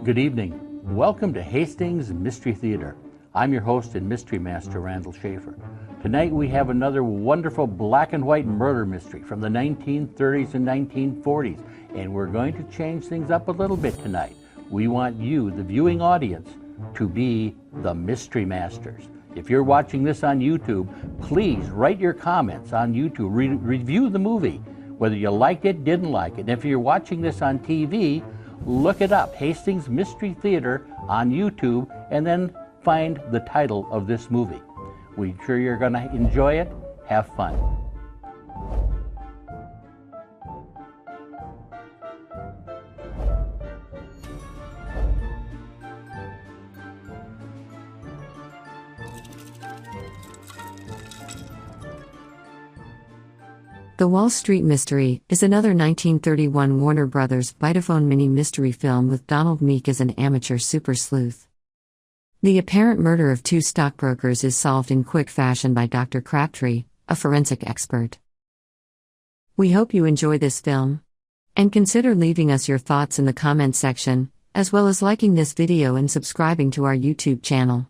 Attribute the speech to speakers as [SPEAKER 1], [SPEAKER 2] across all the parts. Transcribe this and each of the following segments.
[SPEAKER 1] Good evening. Welcome to Hastings Mystery Theater. I'm your host and mystery master, Randall Schaefer. Tonight we have another wonderful black and white murder mystery from the 1930s and 1940s, and we're going to change things up a little bit tonight. We want you, the viewing audience, to be the mystery masters. If you're watching this on YouTube, please write your comments on YouTube. Review the movie, whether you liked it, didn't like it. And if you're watching this on TV, look it up, Hastings Mystery Theater on YouTube, and then find the title of this movie. We're sure you're going to enjoy it. Have fun.
[SPEAKER 2] The Wall Street Mystery is another 1931 Warner Brothers Vitaphone mini-mystery film with Donald Meek as an amateur super sleuth. The apparent murder of two stockbrokers is solved in quick fashion by Dr. Crabtree, a forensic expert. We hope you enjoy this film. And consider leaving us your thoughts in the comment section, as well as liking this video and subscribing to our YouTube channel.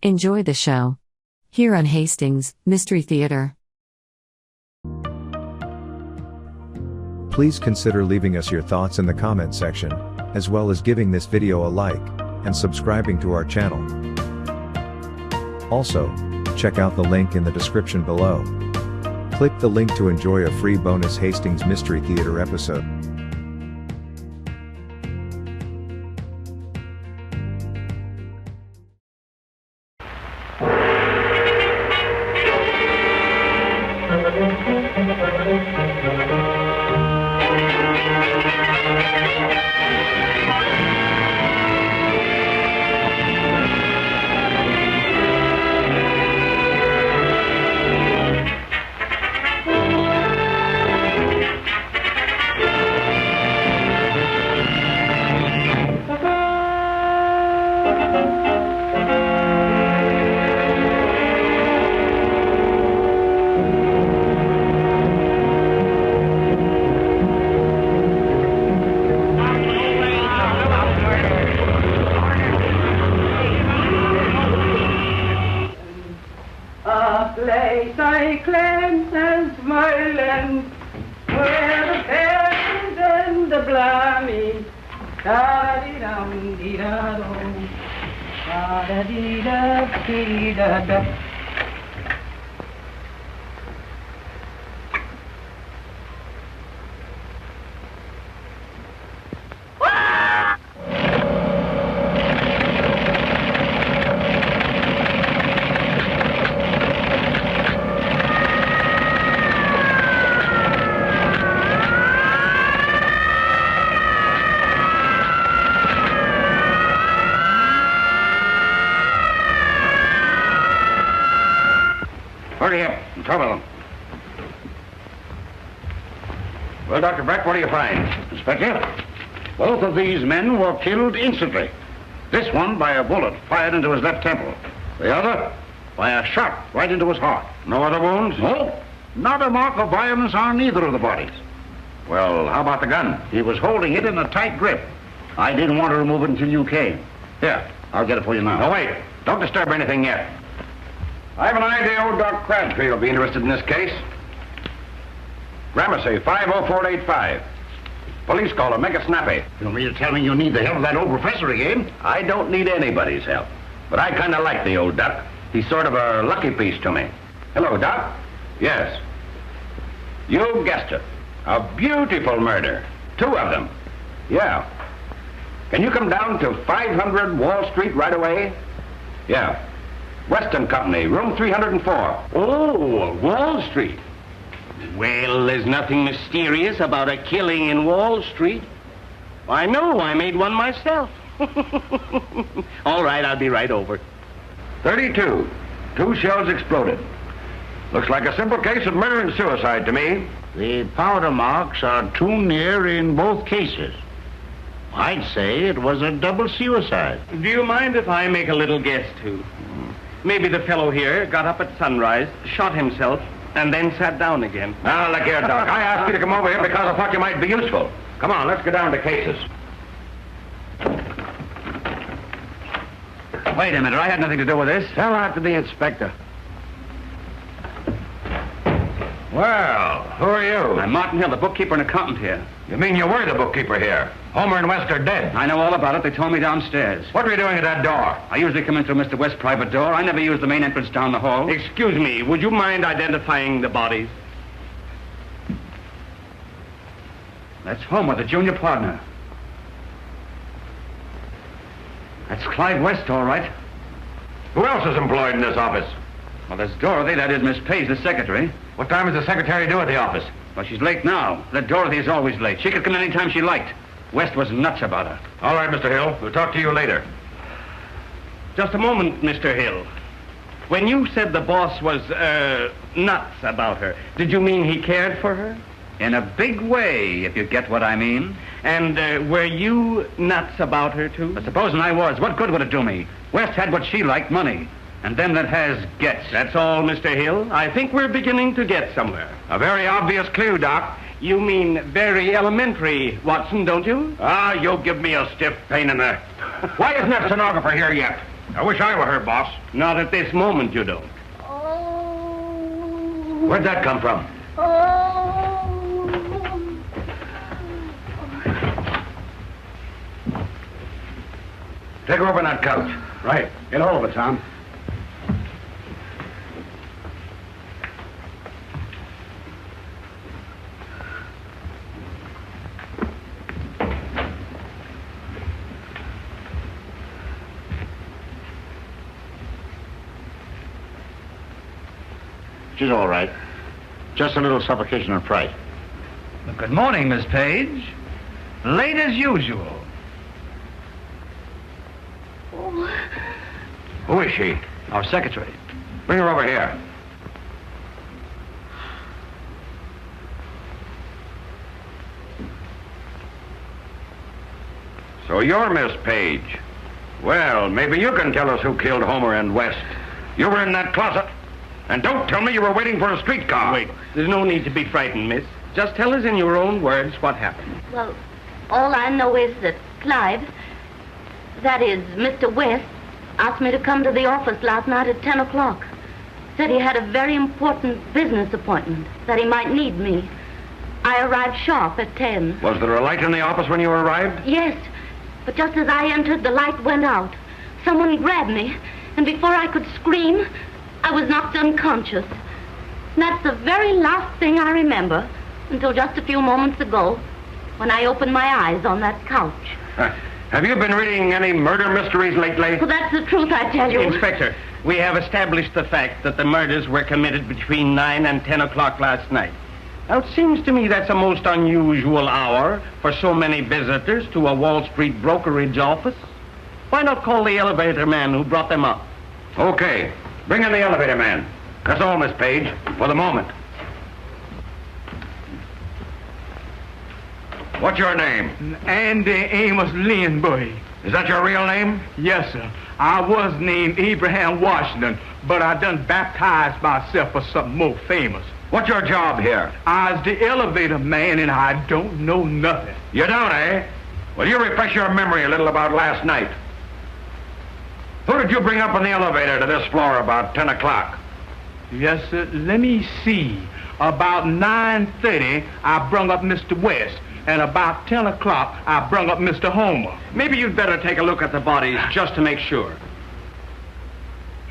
[SPEAKER 2] Enjoy the show. Here on Hastings Mystery Theater.
[SPEAKER 3] Please consider leaving us your thoughts in the comment section, as well as giving this video a like, and subscribing to our channel. Also, check out the link in the description below. Click the link to enjoy a free bonus Hastings Mystery Theater episode.
[SPEAKER 4] Place I cleanse and smiling, where the bells and the blammy, da-dee-dum-dee-da-dum, da-da-dee-da-dee-da-da.
[SPEAKER 5] Hurry up and trouble them. Well, Dr. Breck, what do you find? Inspector, both of these men were killed instantly. This one by a bullet fired into his left temple. The other by a shot right into his heart. No other wounds? No. Not a mark of violence on either of the bodies. Well, how about the gun? He was holding it in a tight grip. I didn't want to remove it until you came. Here, I'll get it for you now. No, wait. Don't disturb anything yet. I have an idea old Doc Crabtree will be interested in this case. Gramercy, 50485. Police caller, make it snappy. You don't mean to tell me you need the help of that old professor again? I don't need anybody's help. But I kind of like the old duck. He's sort of a lucky piece to me. Hello, Doc. Yes. You guessed it. A beautiful murder. Two of them. Yeah. Can you come down to 500 Wall Street right away? Yeah. Weston Company, room 304.
[SPEAKER 6] Oh, Wall Street. Well, there's nothing mysterious about a killing in Wall Street. I know, I made one myself. All right, I'll be right over.
[SPEAKER 5] 32. 2 shells exploded. Looks like a simple case of murder and suicide to me.
[SPEAKER 6] The powder marks are too near in both cases. I'd say it was a double suicide.
[SPEAKER 7] Do you mind if I make a little guess, too? Maybe the fellow here got up at sunrise, shot himself, and then sat down again.
[SPEAKER 5] Now, look here, Doc. I asked you to come over here because I thought you might be useful. Come on, let's go down to cases. Wait a minute. I had nothing to do with this.
[SPEAKER 6] Tell that to the inspector.
[SPEAKER 5] Well, who are you?
[SPEAKER 7] I'm Martin Hill, the bookkeeper and accountant here.
[SPEAKER 5] You mean you were the bookkeeper here? Homer and West are dead.
[SPEAKER 7] I know all about it. They told me downstairs.
[SPEAKER 5] What were you doing at that door?
[SPEAKER 7] I usually come in through Mr. West's private door. I never use the main entrance down the hall.
[SPEAKER 6] Excuse me, would you mind identifying the bodies?
[SPEAKER 7] That's Homer, the junior partner. That's Clyde West, all right.
[SPEAKER 5] Who else is employed in this office?
[SPEAKER 7] Well, there's Dorothy. That is Miss Page, the secretary.
[SPEAKER 5] What time does the secretary do at the office?
[SPEAKER 7] Well, she's late now. That Dorothy is always late. She could come in any time she liked. West was nuts about her.
[SPEAKER 5] All right, Mr. Hill. We'll talk to you later.
[SPEAKER 6] Just a moment, Mr. Hill. When you said the boss was, nuts about her, did you mean he cared for her?
[SPEAKER 7] In a big way, if you get what I mean.
[SPEAKER 6] And were you nuts about her, too?
[SPEAKER 7] But supposing I was, what good would it do me? West had what she liked, money. And them that has gets.
[SPEAKER 6] That's all, Mr. Hill. I think we're beginning to get somewhere.
[SPEAKER 5] A very obvious clue, Doc.
[SPEAKER 6] You mean very elementary, Watson, don't you?
[SPEAKER 5] Ah, you'll give me a stiff pain in the... Why isn't that stenographer here yet? I wish I were her boss.
[SPEAKER 6] Not at this moment, you don't.
[SPEAKER 5] Where'd that come from? Take her over on that couch.
[SPEAKER 7] Right. Get hold of it, Tom.
[SPEAKER 5] She's all right. Just a little suffocation and fright.
[SPEAKER 8] Well, good morning, Miss Page. Late as usual.
[SPEAKER 5] Who is she?
[SPEAKER 7] Our secretary.
[SPEAKER 5] Bring her over here. So you're Miss Page. Well, maybe you can tell us who killed Homer and West. You were in that closet. And don't tell me you were waiting for a streetcar.
[SPEAKER 6] Wait, there's no need to be frightened, miss. Just tell us in your own words what happened.
[SPEAKER 9] Well, all I know is that Clyde, that is, Mr. West, asked me to come to the office last night at 10 o'clock. Said he had a very important business appointment, that he might need me. I arrived sharp at 10.
[SPEAKER 5] Was there a light in the office when you arrived?
[SPEAKER 9] Yes, but just as I entered, the light went out. Someone grabbed me, and before I could scream, I was knocked unconscious. And that's the very last thing I remember, until just a few moments ago, when I opened my eyes on that couch.
[SPEAKER 5] Have you been reading any murder mysteries lately?
[SPEAKER 9] Well, that's the truth, I tell you.
[SPEAKER 6] Inspector, we have established the fact that the murders were committed between 9 and 10 o'clock last night. Now, it seems to me that's a most unusual hour for so many visitors to a Wall Street brokerage office. Why not call the elevator man who brought them up?
[SPEAKER 5] Okay. Bring in the elevator man. That's all, Miss Page, for the moment. What's your name?
[SPEAKER 10] Andy Amos Lindbergh.
[SPEAKER 5] Is that your real name?
[SPEAKER 10] Yes, sir. I was named Abraham Washington, but I done baptized myself for something more famous.
[SPEAKER 5] What's your job here?
[SPEAKER 10] I was the elevator man, and I don't know nothing.
[SPEAKER 5] You don't, eh? Well, you refresh your memory a little about last night. Who did you bring up on the elevator to this floor about 10 o'clock?
[SPEAKER 10] Yes, sir. Let me see. About 9:30, I brung up Mr. West, and about 10 o'clock, I brung up Mr. Homer.
[SPEAKER 7] Maybe you'd better take a look at the bodies just to make sure.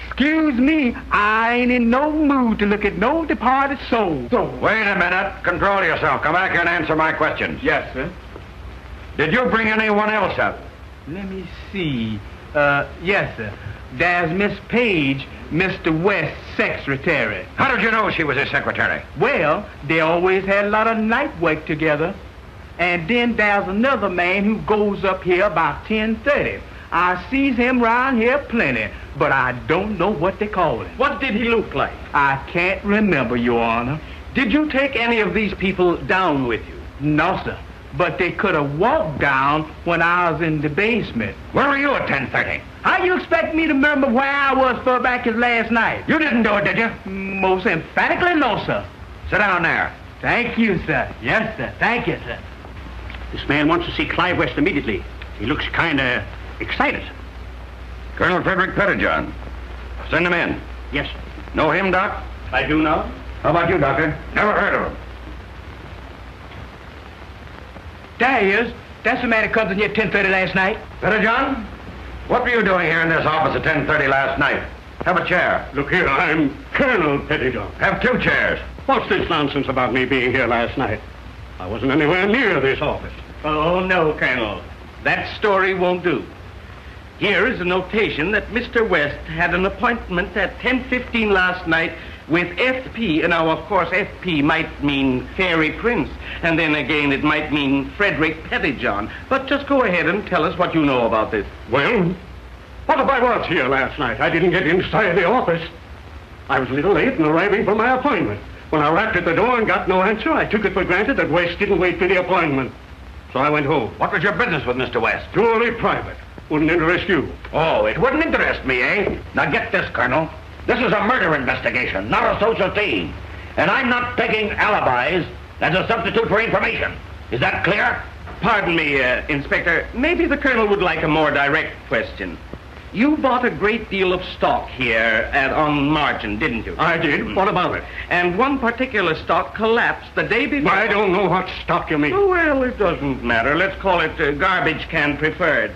[SPEAKER 10] Excuse me, I ain't in no mood to look at no departed soul.
[SPEAKER 5] Wait a minute. Control yourself. Come back here and answer my questions.
[SPEAKER 10] Yes, sir.
[SPEAKER 5] Did you bring anyone else up?
[SPEAKER 10] Let me see. Yes, sir. There's Miss Page, Mr. West's secretary.
[SPEAKER 5] How did you know she was his secretary?
[SPEAKER 10] Well, they always had a lot of night work together. And then there's another man who goes up here about 10:30. I sees him round here plenty, but I don't know what they call him.
[SPEAKER 6] What did he look like?
[SPEAKER 10] I can't remember, Your Honor.
[SPEAKER 6] Did you take any of these people down with you?
[SPEAKER 10] No, sir. But they could have walked down when I was in the basement.
[SPEAKER 5] Where were you at 10:30?
[SPEAKER 10] How you expect me to remember where I was for back as last night?
[SPEAKER 5] You didn't do it, did you?
[SPEAKER 10] Most emphatically, no, sir.
[SPEAKER 5] Sit down there.
[SPEAKER 10] Thank you, sir. Yes, sir. Thank you, sir.
[SPEAKER 7] This man wants to see Clive West immediately. He looks kind of excited.
[SPEAKER 5] Colonel Frederick Pettijohn. Send him in.
[SPEAKER 7] Yes, sir.
[SPEAKER 5] Know him, Doc?
[SPEAKER 7] I do now.
[SPEAKER 5] How about you, Doctor? Never heard of him.
[SPEAKER 10] There he is. That's the man who comes in here at 10:30 last night.
[SPEAKER 5] Pettijohn, what were you doing here in this office at 10:30 last night? Have a chair.
[SPEAKER 11] Look here, I'm Colonel Pettijohn.
[SPEAKER 5] Have 2 chairs.
[SPEAKER 11] What's this nonsense about me being here last night? I wasn't anywhere near this office.
[SPEAKER 7] Oh, no, Colonel. That story won't do. Here is a notation that Mr. West had an appointment at 10:15 last night with FP. And now, of course, FP might mean Fairy Prince. And then again, it might mean Frederick Pettijohn. But just go ahead and tell us what you know about this.
[SPEAKER 11] Well, what if I was here last night? I didn't get inside the office. I was a little late in arriving for my appointment. When I rapped at the door and got no answer, I took it for granted that West didn't wait for the appointment. So I went home.
[SPEAKER 5] What was your business with Mr. West?
[SPEAKER 11] Purely private. Wouldn't interest you.
[SPEAKER 5] Oh, it wouldn't interest me, eh? Now get this, Colonel. This is a murder investigation, not a social team. And I'm not taking alibis as a substitute for information. Is that clear?
[SPEAKER 7] Pardon me, Inspector. Maybe the Colonel would like a more direct question. You bought a great deal of stock here on margin, didn't you?
[SPEAKER 11] I did. What about it?
[SPEAKER 7] And one particular stock collapsed the day before.
[SPEAKER 11] I don't know what stock you mean.
[SPEAKER 7] Oh, well, it doesn't matter. Let's call it garbage can preferred.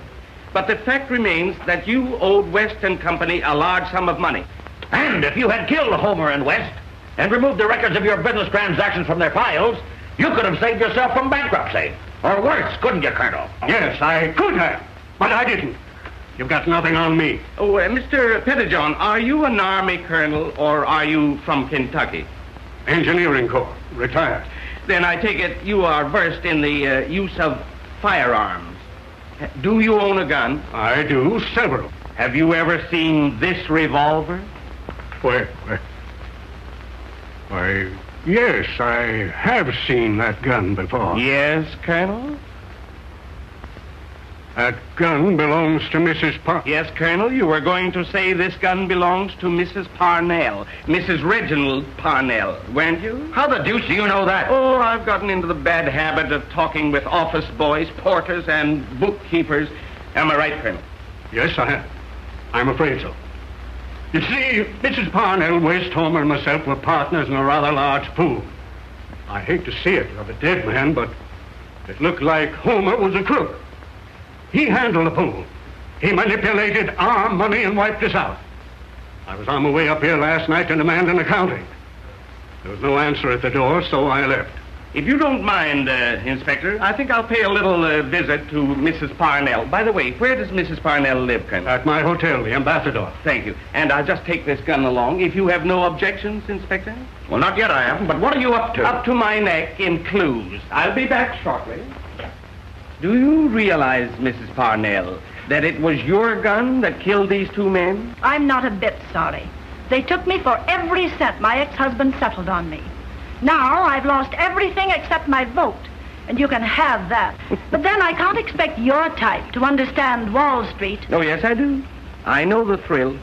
[SPEAKER 7] But the fact remains that you owed West and Company a large sum of money.
[SPEAKER 5] And if you had killed Homer and West and removed the records of your business transactions from their files, you could have saved yourself from bankruptcy. Or worse, couldn't you, Colonel?
[SPEAKER 11] Yes, I could have, but I didn't. You've got nothing on me.
[SPEAKER 7] Oh, Mr. Pettijohn, are you an Army colonel or are you from Kentucky?
[SPEAKER 11] Engineering Corps, retired.
[SPEAKER 7] Then I take it you are versed in the use of firearms. Do you own a gun?
[SPEAKER 11] I do, several.
[SPEAKER 7] Have you ever seen this revolver?
[SPEAKER 11] Why, yes, I have seen that gun before.
[SPEAKER 7] Yes, Colonel?
[SPEAKER 11] That gun belongs to Mrs.
[SPEAKER 7] Yes, Colonel, you were going to say this gun belongs to Mrs. Parnell, Mrs. Reginald Parnell, weren't you?
[SPEAKER 5] How the deuce do you know that?
[SPEAKER 7] Oh, I've gotten into the bad habit of talking with office boys, porters, and bookkeepers. Am I right, Colonel?
[SPEAKER 11] Yes, I have. I'm afraid so. You see, Mrs. Parnell, West, Homer, and myself were partners in a rather large pool. I hate to see it of a dead man, but it looked like Homer was a crook. He handled the pool. He manipulated our money and wiped us out. I was on my way up here last night to demand an accounting. There was no answer at the door, so I left.
[SPEAKER 7] If you don't mind, Inspector, I think I'll pay a little visit to Mrs. Parnell. By the way, where does Mrs. Parnell live, Colonel?
[SPEAKER 11] At my hotel, the Ambassador.
[SPEAKER 7] Thank you. And I'll just take this gun along. If you have no objections, Inspector?
[SPEAKER 5] Well, not yet I haven't, but what are you up to?
[SPEAKER 7] Up to my neck in clues. I'll be back shortly. Do you realize, Mrs. Parnell, that it was your gun that killed these 2 men?
[SPEAKER 12] I'm not a bit sorry. They took me for every cent my ex-husband settled on me. Now I've lost everything except my vote, and you can have that. But then I can't expect your type to understand Wall Street.
[SPEAKER 7] Oh, yes, I do. I know the thrill.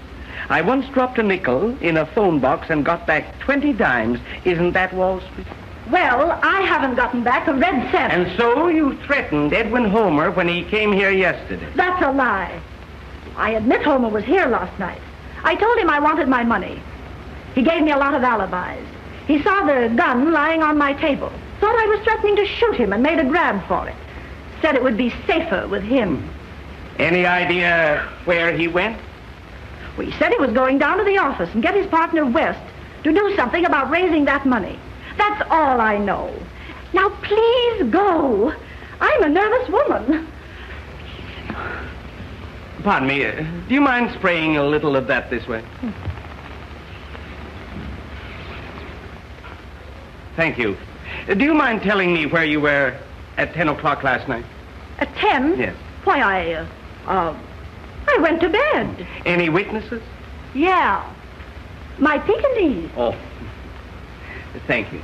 [SPEAKER 7] I once dropped a nickel in a phone box and got back 20 dimes. Isn't that Wall Street?
[SPEAKER 12] Well, I haven't gotten back a red cent.
[SPEAKER 7] And so you threatened Edwin Homer when he came here yesterday.
[SPEAKER 12] That's a lie. I admit Homer was here last night. I told him I wanted my money. He gave me a lot of alibis. He saw the gun lying on my table. Thought I was threatening to shoot him and made a grab for it. Said it would be safer with him.
[SPEAKER 7] Any idea where he went?
[SPEAKER 12] Well, he said he was going down to the office and get his partner West to do something about raising that money. That's all I know. Now, please go. I'm a nervous woman.
[SPEAKER 7] Pardon me. Do you mind spraying a little of that this way? Thank you. Do you mind telling me where you were at 10 o'clock last night?
[SPEAKER 12] At 10?
[SPEAKER 7] Yes.
[SPEAKER 12] Why, I went to bed.
[SPEAKER 7] Any witnesses?
[SPEAKER 12] Yeah. My Pekingese.
[SPEAKER 7] Oh. Thank you.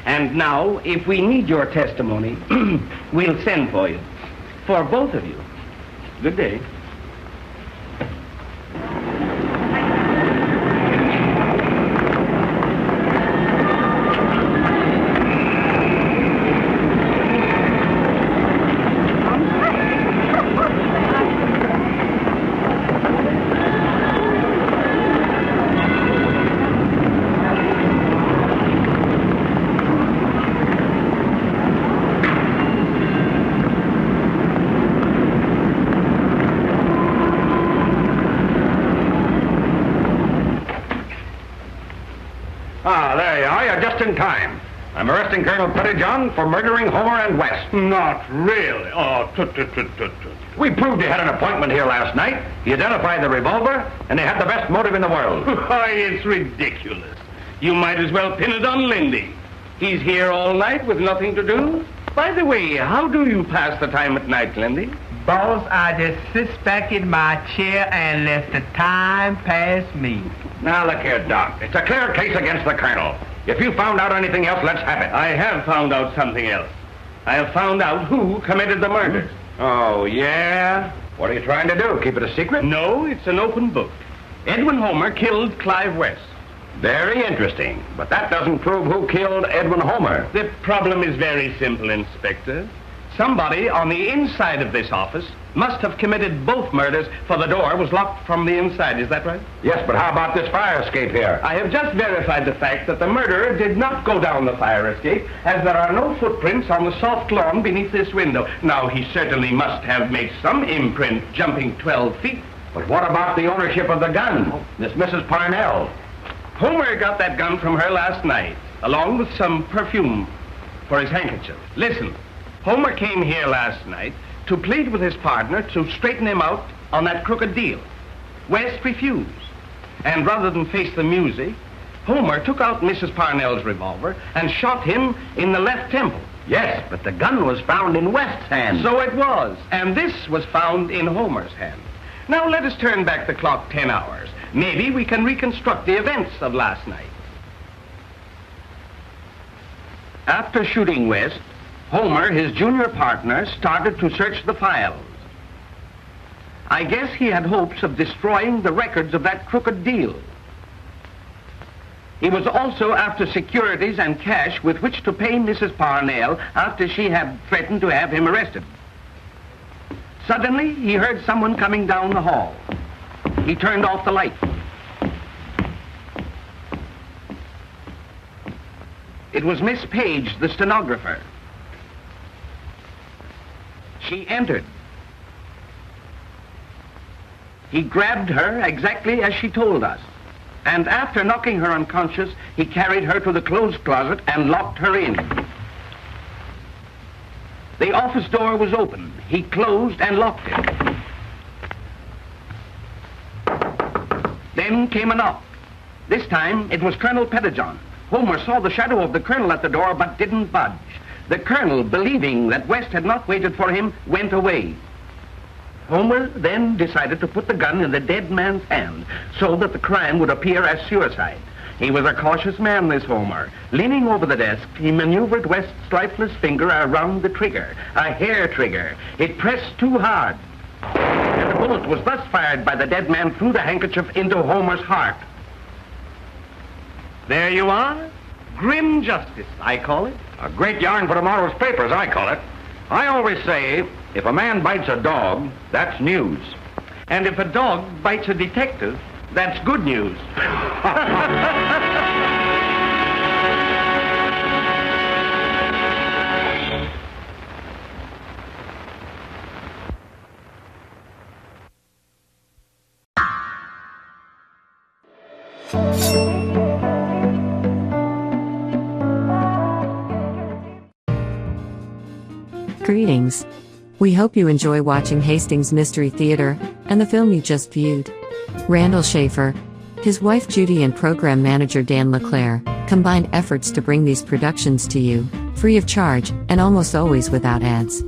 [SPEAKER 7] And now, if we need your testimony, we'll send for you. For both of you. Good day.
[SPEAKER 5] just in time. I'm arresting Colonel Pettyjohn for murdering Homer and West.
[SPEAKER 11] Not really. Oh, tut.
[SPEAKER 5] We proved he had an appointment here last night. He identified the revolver, and he had the best motive in the world.
[SPEAKER 7] Why, it's ridiculous. You might as well pin it on Lindy. He's here all night with nothing to do. By the way, how do you pass the time at night, Lindy?
[SPEAKER 10] Boss, I just sit back in my chair and let the time pass me.
[SPEAKER 5] Now, look here, Doc. It's a clear case against the Colonel. If you found out anything else, let's have it.
[SPEAKER 7] I have found out something else. I have found out who committed the murders.
[SPEAKER 5] Oh, yeah? What are you trying to do? Keep it a secret?
[SPEAKER 7] No, it's an open book. Edwin Homer killed Clive West.
[SPEAKER 5] Very interesting. But that doesn't prove who killed Edwin Homer.
[SPEAKER 7] The problem is very simple, Inspector. Somebody on the inside of this office must have committed both murders, for the door was locked from the inside. Is that right?
[SPEAKER 5] Yes, but how about this fire escape here?
[SPEAKER 7] I have just verified the fact that the murderer did not go down the fire escape, as there are no footprints on the soft lawn beneath this window. Now, he certainly must have made some imprint jumping 12 feet.
[SPEAKER 5] But what about the ownership of the gun? This Mrs. Parnell.
[SPEAKER 7] Homer got that gun from her last night, along with some perfume for his handkerchief. Listen, Homer came here last night to plead with his partner to straighten him out on that crooked deal. West refused. And rather than face the music, Homer took out Mrs. Parnell's revolver and shot him in the left temple.
[SPEAKER 5] Yes, but the gun was found in West's hand.
[SPEAKER 7] So it was. And this was found in Homer's hand. Now let us turn back the clock 10 hours. Maybe we can reconstruct the events of last night. After shooting West, Homer, his junior partner, started to search the files. I guess he had hopes of destroying the records of that crooked deal. He was also after securities and cash with which to pay Mrs. Parnell after she had threatened to have him arrested. Suddenly, he heard someone coming down the hall. He turned off the light. It was Miss Page, the stenographer. She entered. He grabbed her exactly as she told us. And after knocking her unconscious, he carried her to the clothes closet and locked her in. The office door was open. He closed and locked it. Then came a knock. This time it was Colonel Pettyjohn. Homer saw the shadow of the colonel at the door but didn't budge. The colonel, believing that West had not waited for him, went away. Homer then decided to put the gun in the dead man's hand so that the crime would appear as suicide. He was a cautious man, this Homer. Leaning over the desk, he maneuvered West's lifeless finger around the trigger, a hair trigger. It pressed too hard. And the bullet was thus fired by the dead man through the handkerchief into Homer's heart. There you are. Grim justice, I call it.
[SPEAKER 5] A great yarn for tomorrow's papers, I call it. I always say, if a man bites a dog, that's news.
[SPEAKER 7] And if a dog bites a detective, that's good news.
[SPEAKER 2] Greetings. We hope you enjoy watching Hastings Mystery Theater and the film you just viewed. Randall Schaefer, his wife Judy and program manager Dan LeClaire combined efforts to bring these productions to you, free of charge and almost always without ads.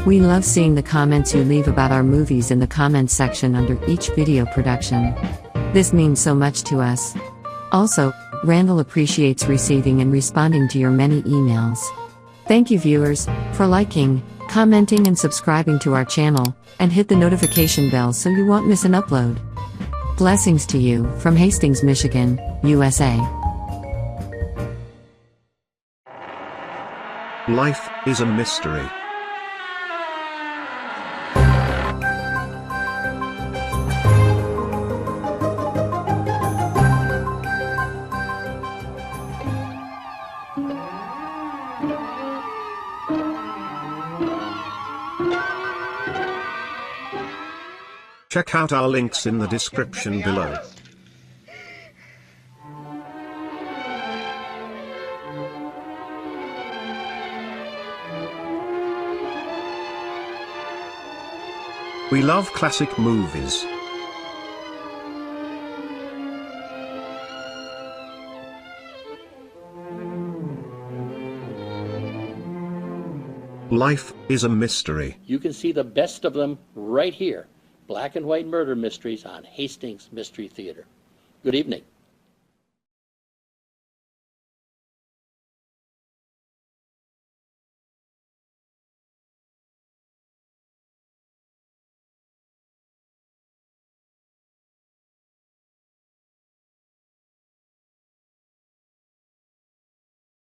[SPEAKER 2] We love seeing the comments you leave about our movies in the comments section under each video production. This means so much to us. Also, Randall appreciates receiving and responding to your many emails. Thank you viewers, for liking, commenting and subscribing to our channel, and hit the notification bell so you won't miss an upload. Blessings to you from Hastings, Michigan, USA.
[SPEAKER 3] Life is a mystery. Check out our links in the description below.
[SPEAKER 13] We love classic movies. Life is a mystery.
[SPEAKER 1] You can see the best of them right here. Black and white murder mysteries on Hastings Mystery Theater. Good evening.